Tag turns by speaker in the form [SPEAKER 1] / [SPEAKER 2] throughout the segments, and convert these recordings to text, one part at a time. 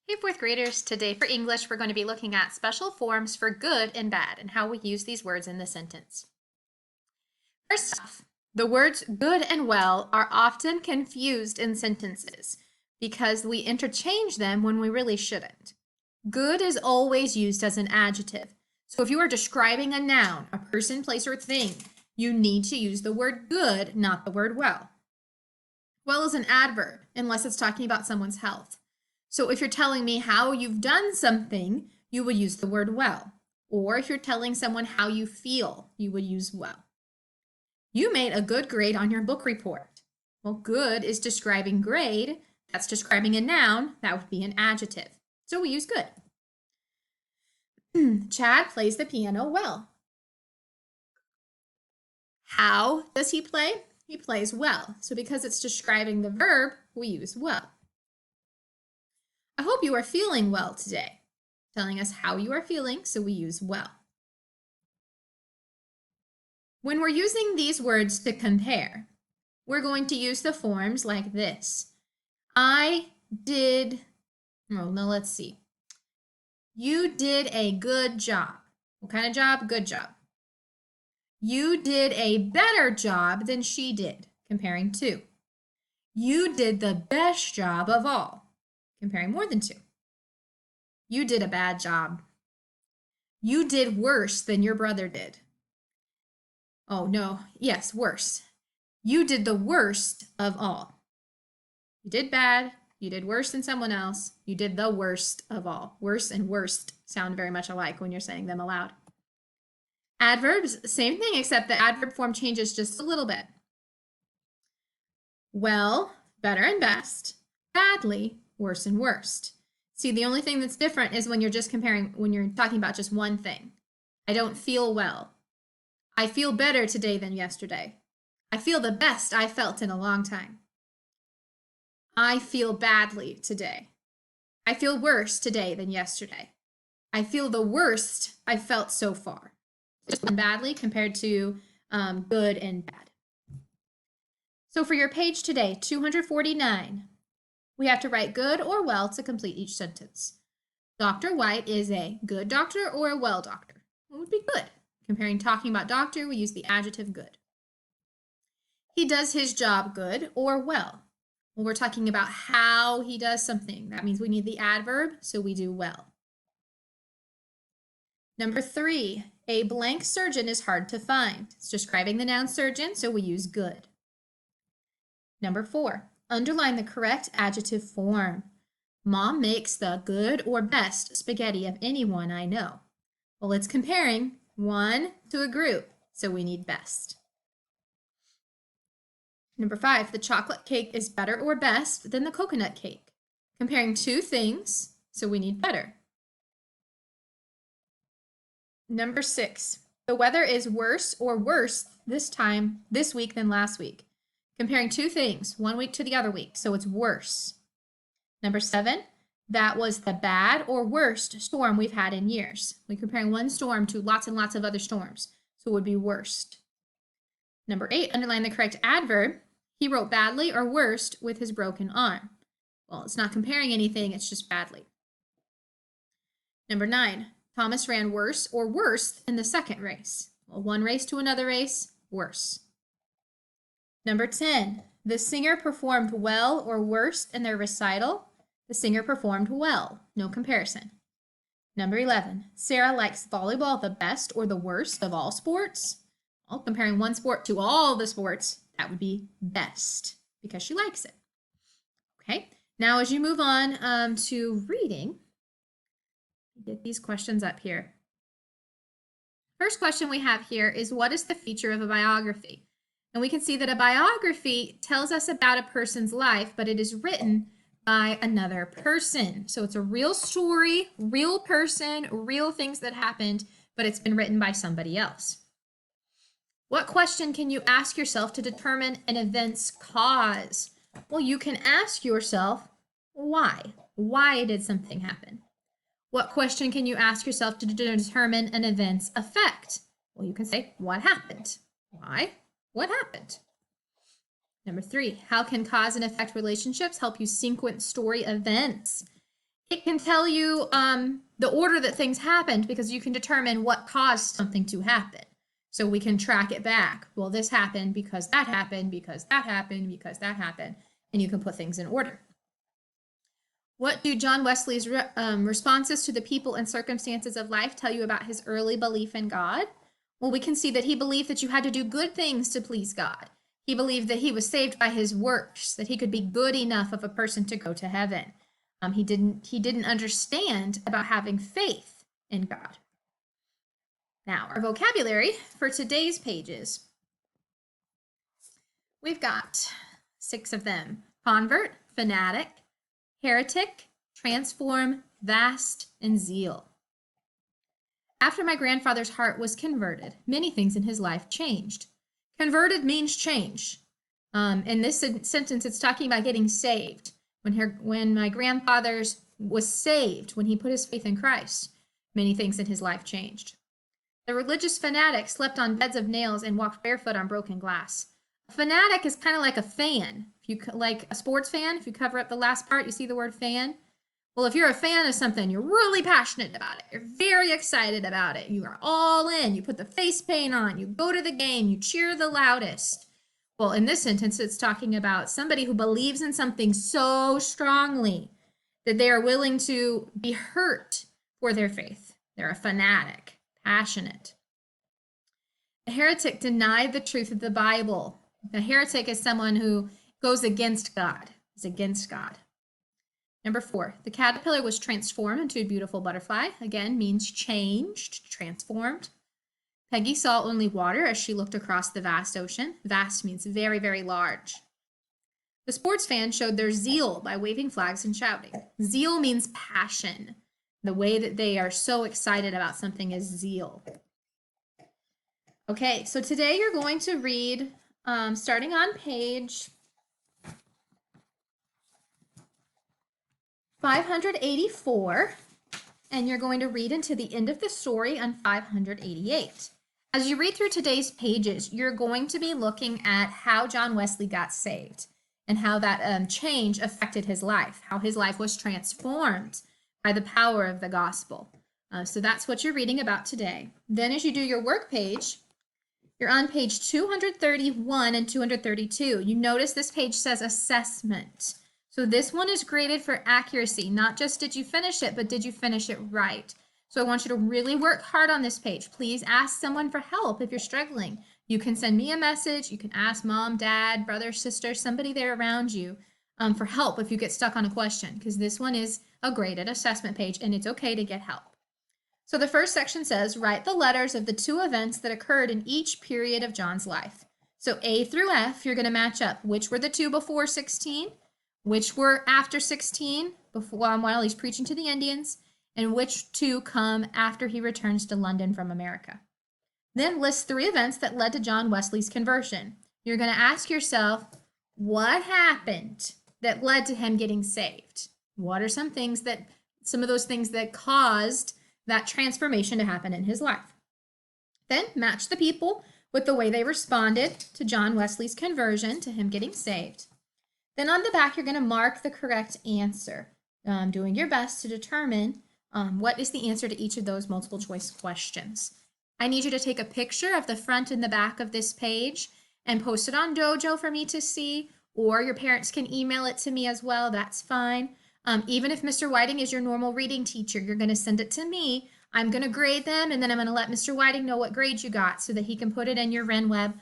[SPEAKER 1] Hey, fourth graders. Today for English, we're going to be looking at special forms for good and bad and how we use these words in the sentence. First off, the words good and well are often confused in sentences because we interchange them when we really shouldn't. Good is always used as an adjective. So if you are describing a noun, a person, place, or thing, you need to use the word good, not the word well. Well is an adverb unless it's talking about someone's health. So if you're telling me how you've done something, you would use the word well. Or if you're telling someone how you feel, you would use well. You made a good grade on your book report. Well, good is describing grade. That's describing a noun. That would be an adjective. So we use good. Chad plays the piano well. How does he play? He plays well. So because it's describing the verb, we use well. I hope you are feeling well today. Telling us how you are feeling, so we use well. When we're using these words to compare, we're going to use the forms like this. Let's see. You did a good job. What kind of job? Good job. You did a better job than she did, comparing two. You did the best job of all, comparing more than two. You did a bad job. You did worse than your brother did. Oh, no. Yes, worse. You did the worst of all. You did bad. You did worse than someone else. You did the worst of all. Worse and worst sound very much alike when you're saying them aloud. Adverbs, same thing, except the adverb form changes just a little bit. Well, better and best. Badly, worse and worst. See, the only thing that's different is when you're just comparing, when you're talking about just one thing. I don't feel well. I feel better today than yesterday. I feel the best I felt in a long time. I feel badly today. I feel worse today than yesterday. I feel the worst I felt so far. Just badly compared to good and bad. So for your page today, 249, we have to write good or well to complete each sentence. Dr. White is a good doctor or a well doctor? What would be good? Comparing talking about doctor, we use the adjective good. He does his job good or well. Well, we're talking about how he does something. That means we need the adverb, so we do well. Number 3, a blank surgeon is hard to find. It's describing the noun surgeon, so we use good. Number 4, underline the correct adjective form. Mom makes the good or best spaghetti of anyone I know. Well, it's comparing one to a group, so we need best. Number 5, the chocolate cake is better or best than the coconut cake. Comparing two things, so we need better. Number 6, the weather is worse or worse this week than last week. Comparing two things, one week to the other week, so it's worse. Number 7, that was the bad or worst storm we've had in years. We're comparing one storm to lots and lots of other storms, so it would be worst. Number 8, underline the correct adverb. He wrote badly or worst with his broken arm. Well, it's not comparing anything, it's just badly. Number 9, Thomas ran worse or worse in the second race. Well, one race to another race, worse. Number 10, the singer performed well or worse in their recital. The singer performed well, no comparison. Number 11, Sarah likes volleyball the best or the worst of all sports. Well, comparing one sport to all the sports, that would be best because she likes it. Okay, now as you move on to reading, get these questions up here. First question we have here is, what is the feature of a biography? And we can see that a biography tells us about a person's life, but it is written by another person. So it's a real story, real person, real things that happened, but it's been written by somebody else. What question can you ask yourself to determine an event's cause? Well, you can ask yourself, why? Why did something happen? What question can you ask yourself to determine an event's effect? Well, you can say, what happened? Why? What happened? Number 3, how can cause and effect relationships help you sequence story events? It can tell you the order that things happened because you can determine what caused something to happen. So we can track it back. Well, this happened because that happened, because that happened, because that happened, and you can put things in order. What do John Wesley's responses to the people and circumstances of life tell you about his early belief in God? Well, we can see that he believed that you had to do good things to please God. He believed that he was saved by his works, that he could be good enough of a person to go to heaven. He didn't understand about having faith in God. Now, our vocabulary for today's pages. We've got 6 of them. Convert, fanatic, heretic, transform, vast, and zeal. After my grandfather's heart was converted, many things in his life changed. Converted means change. In this sentence, it's talking about getting saved. When my grandfather was saved, when he put his faith in Christ, many things in his life changed. The religious fanatic slept on beds of nails and walked barefoot on broken glass. A fanatic is kind of like a fan. If you like a sports fan, if you cover up the last part, you see the word fan. Well, if you're a fan of something, you're really passionate about it. You're very excited about it. You are all in. You put the face paint on. You go to the game. You cheer the loudest. Well, in this sentence, it's talking about somebody who believes in something so strongly that they are willing to be hurt for their faith. They're a fanatic, passionate. A heretic denied the truth of the Bible. A heretic is someone who goes against God, is against God. Number 4, the caterpillar was transformed into a beautiful butterfly. Again, means changed, transformed. Peggy saw only water as she looked across the vast ocean. Vast means very, very large. The sports fans showed their zeal by waving flags and shouting. Zeal means passion. The way that they are so excited about something is zeal. Okay, so today you're going to read, starting on page 584, and you're going to read into the end of the story on 588. As you read through today's pages, you're going to be looking at how John Wesley got saved and how that change affected his life, how his life was transformed by the power of the gospel. So that's what you're reading about today. Then as you do your work page, you're on page 231 and 232. You notice this page says assessment. So this one is graded for accuracy, not just did you finish it, but did you finish it right? So I want you to really work hard on this page. Please ask someone for help if you're struggling. You can send me a message. You can ask mom, dad, brother, sister, somebody there around you for help if you get stuck on a question, because this one is a graded assessment page and it's okay to get help. So the first section says, write the letters of the 2 events that occurred in each period of John's life. So A through F, you're going to match up. Which were the 2 before 16? Which were after 16, while he's preaching to the Indians? And which 2 come after he returns to London from America? Then list 3 events that led to John Wesley's conversion. You're going to ask yourself, what happened that led to him getting saved? What are some of those things that caused that transformation to happen in his life? Then match the people with the way they responded to John Wesley's conversion, to him getting saved. Then on the back, you're going to mark the correct answer, doing your best to determine what is the answer to each of those multiple choice questions. I need you to take a picture of the front and the back of this page and post it on Dojo for me to see, or your parents can email it to me as well. That's fine. Even if Mr. Whiting is your normal reading teacher, you're going to send it to me. I'm going to grade them, and then I'm going to let Mr. Whiting know what grade you got so that he can put it in your RenWeb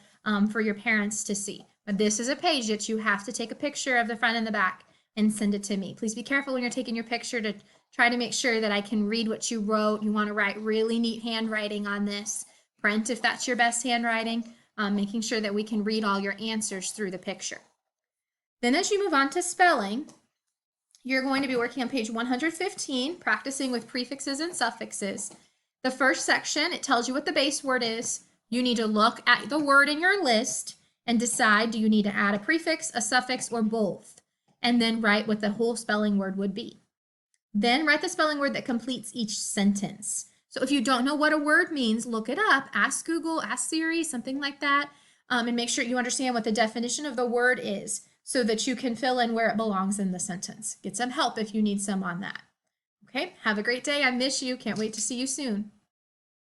[SPEAKER 1] for your parents to see. But this is a page that you have to take a picture of the front and the back and send it to me. Please be careful when you're taking your picture to try to make sure that I can read what you wrote. You want to write really neat handwriting on this. Print if that's your best handwriting, making sure that we can read all your answers through the picture. Then as you move on to spelling, you're going to be working on page 115, practicing with prefixes and suffixes. The first section, it tells you what the base word is. You need to look at the word in your list and decide, do you need to add a prefix, a suffix, or both? And then write what the whole spelling word would be. Then write the spelling word that completes each sentence. So if you don't know what a word means, look it up. Ask Google, ask Siri, something like that, and make sure you understand what the definition of the word is so that you can fill in where it belongs in the sentence. Get some help if you need some on that. Okay, have a great day. I miss you. Can't wait to see you soon.